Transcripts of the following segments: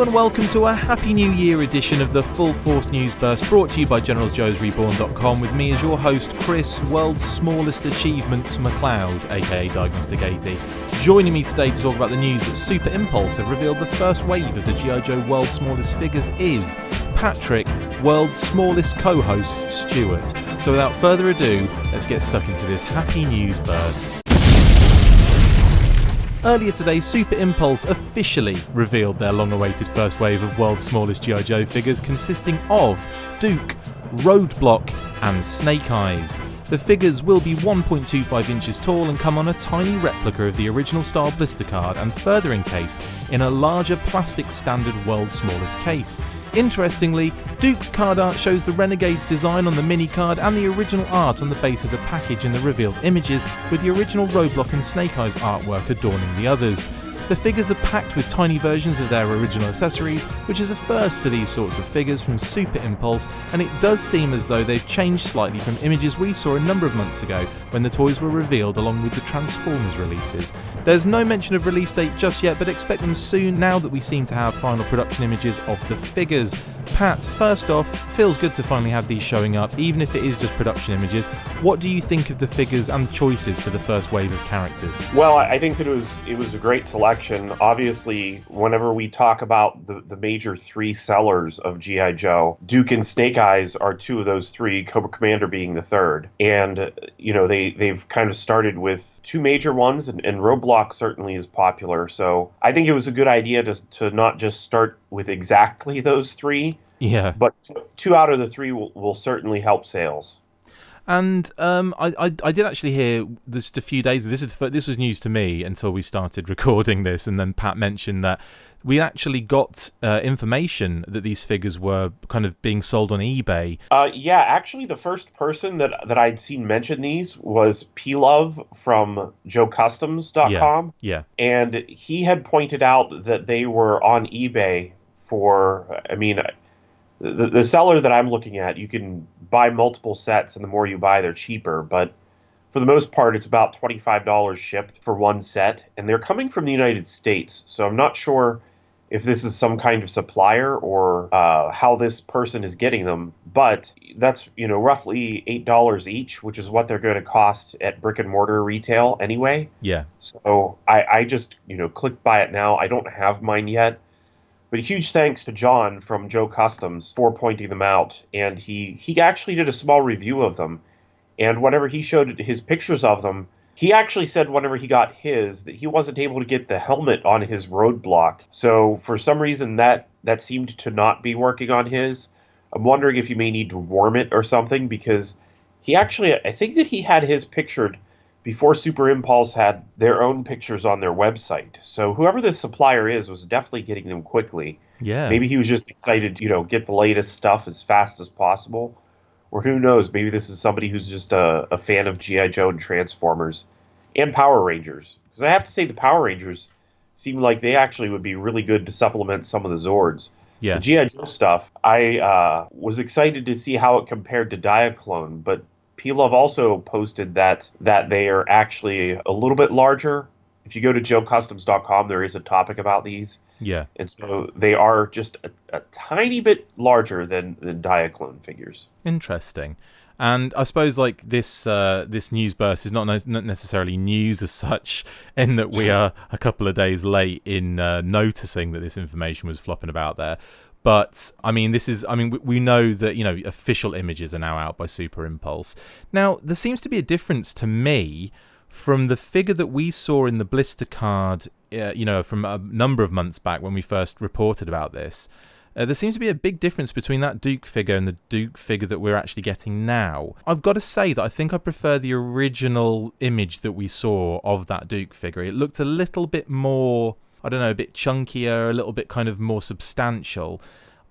and welcome to a Happy New Year edition of the Full Force News Burst, brought to you by GeneralsJoes with me as your host, Chris, world's smallest achievements McLeod, aka Diagnostic 80. Joining me today to talk about the news that Super Impulse have revealed the first wave of the G.I. Joe World's Smallest Figures is Patrick, world's smallest co-host, Stewart. So without further ado, let's get stuck into this Happy News Burst. Earlier today, Super Impulse officially revealed their long-awaited first wave of world's smallest G.I. Joe figures, consisting of Duke, Roadblock and Snake Eyes. The figures will be 1.25 inches tall and come on a tiny replica of the original style blister card and further encased in a larger plastic standard world's smallest case. Interestingly, Duke's card art shows the Renegades design on the mini card and the original art on the base of the package in the revealed images, with the original Roadblock and Snake Eyes artwork adorning the others. The figures are packed with tiny versions of their original accessories, which is a first for these sorts of figures from Super Impulse, and it does seem as though they've changed slightly from images we saw a number of months ago when the toys were revealed along with the Transformers releases. There's no mention of release date just yet, but expect them soon now that we seem to have final production images of the figures. Pat, first off, feels good to finally have these showing up, even if it is just production images. What do you think of the figures and choices for the first wave of characters? Well, I think that it was a great selection. Obviously, whenever we talk about the major three sellers of G.I. Joe, Duke and Snake Eyes are two of those three, Cobra Commander being the third. And, you know, they've kind of started with two major ones, and Roadblock certainly is popular. So I think it was a good idea to not just start with exactly those three. Yeah. But two out of the three will certainly help sales. And I did actually hear just a few days. This was news to me until we started recording this, and then Pat mentioned that we actually got information that these figures were kind of being sold on eBay. Yeah, actually, the first person that I'd seen mention these was P-Love from JoeCustoms.com. Yeah. And he had pointed out that they were on eBay for, I mean, the seller that I'm looking at, you can buy multiple sets, and the more you buy, they're cheaper. But for the most part, it's about $25 shipped for one set, and they're coming from the United States. So I'm not sure if this is some kind of supplier or how this person is getting them. But that's, you know, roughly $8 each, which is what they're going to cost at brick and mortar retail anyway. Yeah. So I just, you know, clicked buy it now. I don't have mine yet. But a huge thanks to John from Joe Customs for pointing them out. And he actually did a small review of them. And whenever he showed his pictures of them, he actually said whenever he got his that he wasn't able to get the helmet on his Roadblock. So for some reason that seemed to not be working on his. I'm wondering if you may need to warm it or something, because he actually, I think that he had his pictured before Super Impulse had their own pictures on their website. So whoever this supplier is was definitely getting them quickly. Yeah. Maybe he was just excited to, you know, get the latest stuff as fast as possible. Or who knows, maybe this is somebody who's just a fan of G.I. Joe and Transformers and Power Rangers. Because I have to say the Power Rangers seem like they actually would be really good to supplement some of the Zords. Yeah. The G.I. Joe stuff, I was excited to see how it compared to Diaclone, but P-Love also posted that they are actually a little bit larger. If you go to JoeCustoms.com, there is a topic about these. Yeah. And so they are just a tiny bit larger than Diaclone figures. Interesting. And I suppose like this news burst is not necessarily news as such, in that we are a couple of days late in noticing that this information was flopping about there. But, I mean, we know that, you know, official images are now out by Super Impulse. Now, there seems to be a difference to me from the figure that we saw in the blister card, you know, from a number of months back when we first reported about this. There seems to be a big difference between that Duke figure and the Duke figure that we're actually getting now. I've got to say that I think I prefer the original image that we saw of that Duke figure. It looked a little bit more, I don't know, a bit chunkier, a little bit kind of more substantial.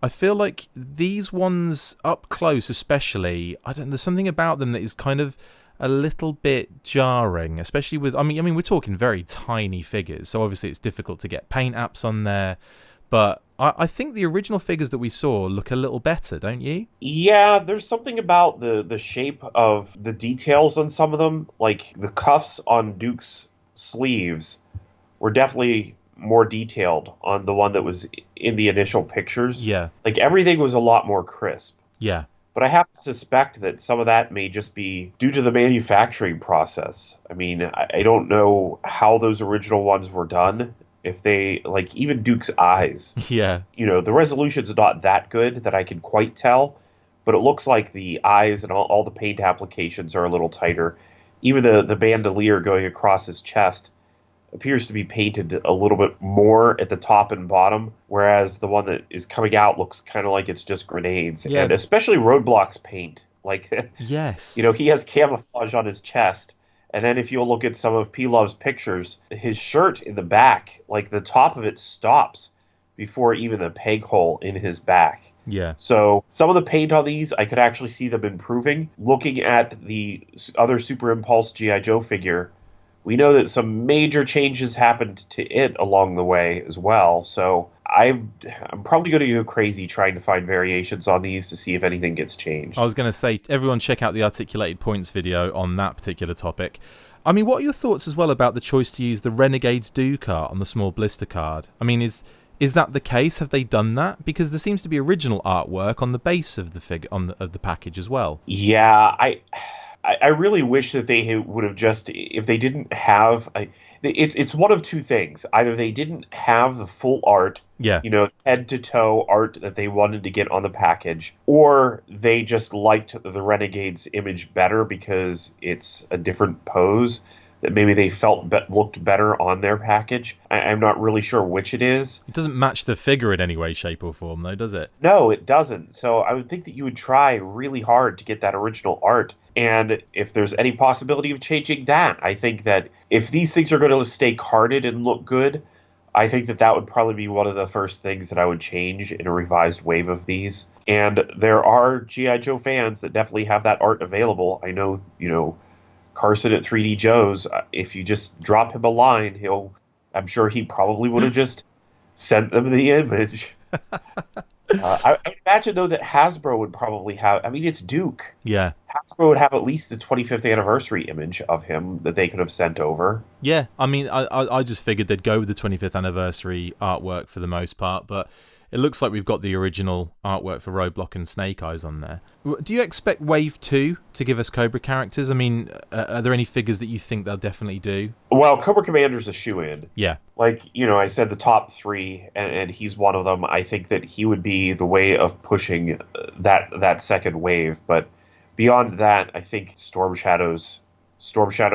I feel like these ones up close especially, there's something about them that is kind of a little bit jarring, especially with, I mean, we're talking very tiny figures, so obviously it's difficult to get paint apps on there, but I think the original figures that we saw look a little better, don't you? Yeah, there's something about the shape of the details on some of them, like the cuffs on Duke's sleeves were definitely more detailed on the one that was in the initial pictures. Yeah. Like everything was a lot more crisp. Yeah. But I have to suspect that some of that may just be due to the manufacturing process. I mean, I don't know how those original ones were done. If they, like, even Duke's eyes, Yeah. the resolution's not that good that I can quite tell, but it looks like the eyes and all the paint applications are a little tighter. Even the bandolier going across his chest appears to be painted a little bit more at the top and bottom, whereas the one that is coming out looks kind of like it's just grenades. Yeah. And especially Roadblock's paint. Like, Yes. he has camouflage on his chest. And then if you look at some of P-Love's pictures, his shirt in the back, like the top of it stops before even the peg hole in his back. Yeah. So some of the paint on these, I could actually see them improving. Looking at the other Super Impulse G.I. Joe figure, we know that some major changes happened to it along the way as well. So I'm probably going to go crazy trying to find variations on these to see if anything gets changed. I was going to say, everyone check out the Articulated Points video on that particular topic. I mean, what are your thoughts as well about the choice to use the Renegades Duke art on the small blister card? I mean, is that the case? Have they done that? Because there seems to be original artwork on the base of the of the package as well. Yeah, I really wish that they would have just, if they didn't have, it's one of two things. Either they didn't have the full art, Yeah. head to toe art that they wanted to get on the package, or they just liked the Renegades image better because it's a different pose that maybe they felt looked better on their package. I'm not really sure which it is. It doesn't match the figure in any way, shape, or form, though, does it? No, it doesn't. So I would think that you would try really hard to get that original art. And if there's any possibility of changing that, I think that if these things are going to stay carded and look good, I think that would probably be one of the first things that I would change in a revised wave of these. And there are G.I. Joe fans that definitely have that art available. I know, Carson at 3D Joe's, if you just drop him a line, I'm sure he probably would have just sent them the image. I imagine, though, that Hasbro would probably have, I mean, it's Duke. Yeah. Hasbro would have at least the 25th anniversary image of him that they could have sent over. Yeah, I mean, I just figured they'd go with the 25th anniversary artwork for the most part, but it looks like we've got the original artwork for Roadblock and Snake Eyes on there. Do you expect Wave 2 to give us Cobra characters? I mean, are there any figures that you think they'll definitely do? Well, Cobra Commander's a shoe-in. Yeah. Like, I said the top three, and he's one of them. I think that he would be the way of pushing that second wave. But beyond that, I think Storm Shadow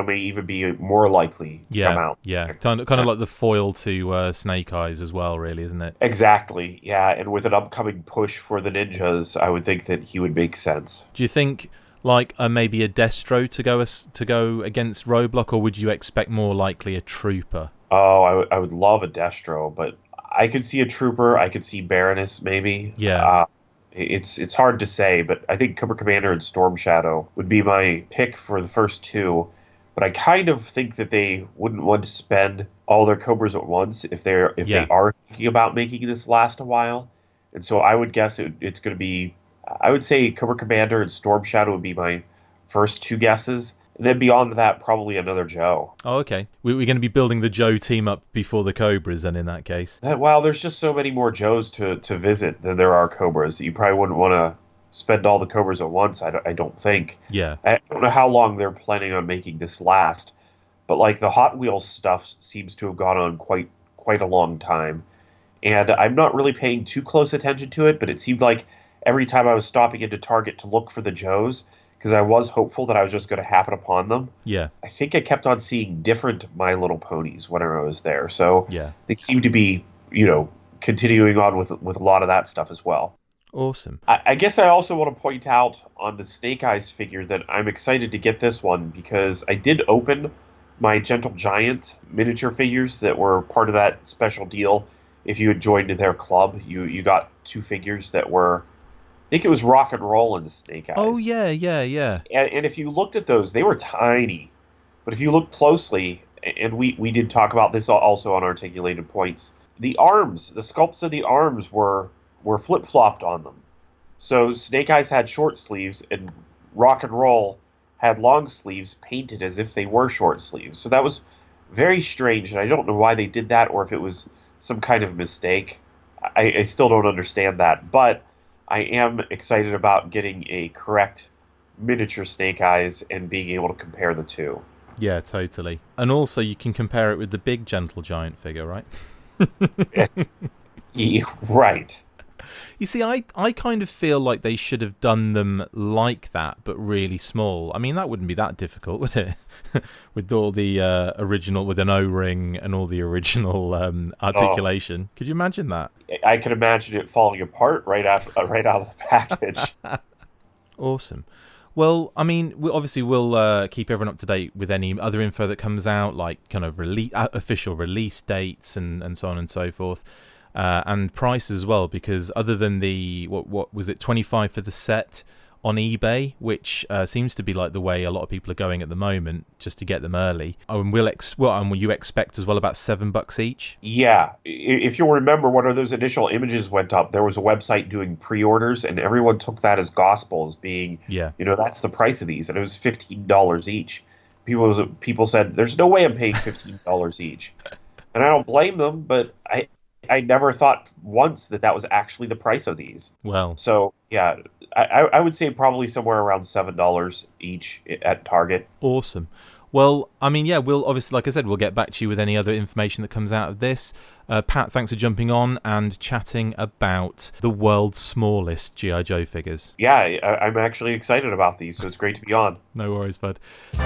may even be more likely to come out. Yeah, kind of like the foil to Snake Eyes as well, really, isn't it? Exactly, yeah. And with an upcoming push for the ninjas, I would think that he would make sense. Do you think like maybe a Destro to go against Roadblock, or would you expect more likely a Trooper? Oh, I would love a Destro, but I could see a Trooper. I could see Baroness, maybe. Yeah. It's hard to say, but I think Cobra Commander and Storm Shadow would be my pick for the first two. But I kind of think that they wouldn't want to spend all their Cobras at once if they are thinking about making this last a while. And so I would guess it's going to be, I would say Cobra Commander and Storm Shadow would be my first two guesses. And then beyond that, probably another Joe. Oh, okay. We're going to be building the Joe team up before the Cobras then in that case. Well, there's just so many more Joes to visit than there are Cobras. You probably wouldn't want to spend all the Cobras at once, I don't think. Yeah. I don't know how long they're planning on making this last, but like the Hot Wheels stuff seems to have gone on quite a long time. And I'm not really paying too close attention to it, but it seemed like every time I was stopping into Target to look for the Joes, because I was hopeful that I was just going to happen upon them. Yeah. I think I kept on seeing different My Little Ponies whenever I was there. So yeah, they seem to be, continuing on with a lot of that stuff as well. Awesome. I guess I also want to point out on the Snake Eyes figure that I'm excited to get this one because I did open my Gentle Giant miniature figures that were part of that special deal. If you had joined their club, you got two figures that were, I think it was Rock and Roll and the Snake Eyes. Oh, yeah. And if you looked at those, they were tiny. But if you look closely, and we did talk about this also on Articulated Points, the arms, the sculpts of the arms were flip-flopped on them. So Snake Eyes had short sleeves, and Rock and Roll had long sleeves painted as if they were short sleeves. So that was Very strange, and I don't know why they did that or if it was some kind of mistake. I still don't understand that, but I am excited about getting a correct miniature snake eyes and being able to compare the two. Yeah, totally. And also you can compare it with the big Gentle Giant figure, right? Right. You see, I kind of feel like they should have done them like that, but really small. I mean, that wouldn't be that difficult, would it? With all the original, with an O-ring and all the original articulation. Could you imagine that? I can imagine it falling apart right out of the package. Awesome. Well, I mean, we'll keep everyone up to date with any other info that comes out, like kind of official release dates and so on and so forth. And prices as well, because other than the what was it, 25 for the set on eBay, which seems to be like the way a lot of people are going at the moment, just to get them early. And will you expect as well about $7 each? Yeah, if you'll remember, when those initial images went up, there was a website doing pre-orders, and everyone took that as gospel, as being, that's the price of these, and it was $15 each. People said, "There's no way I'm paying $15 each," and I don't blame them, but I never thought once that was actually the price of these. Well, so yeah, I would say probably somewhere around $7 each at Target. Awesome. Well, I mean, yeah, we'll obviously, like I said, we'll get back to you with any other information that comes out of this. Pat, thanks for jumping on and chatting about the world's smallest G.I. Joe figures. Yeah, I'm actually excited about these, so it's great to be on. No worries, bud.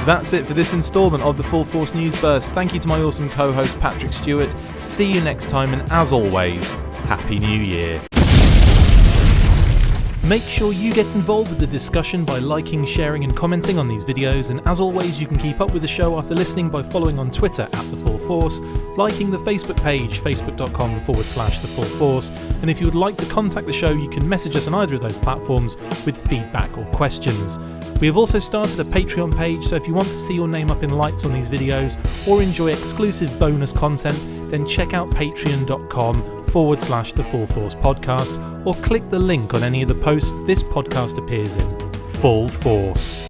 That's it for this installment of the Full Force News Burst. Thank you to my awesome co-host, Patrick Stewart. See you next time, and as always, Happy New Year. Make sure you get involved with the discussion by liking, sharing and commenting on these videos, and as always you can keep up with the show after listening by following on Twitter @The Full Force, liking the Facebook page facebook.com/The Full Force, and if you would like to contact the show you can message us on either of those platforms with feedback or questions. We have also started a Patreon page, so if you want to see your name up in lights on these videos or enjoy exclusive bonus content, then check out patreon.com/The Full Force Podcast, or click the link on any of the posts this podcast appears in. Full Force.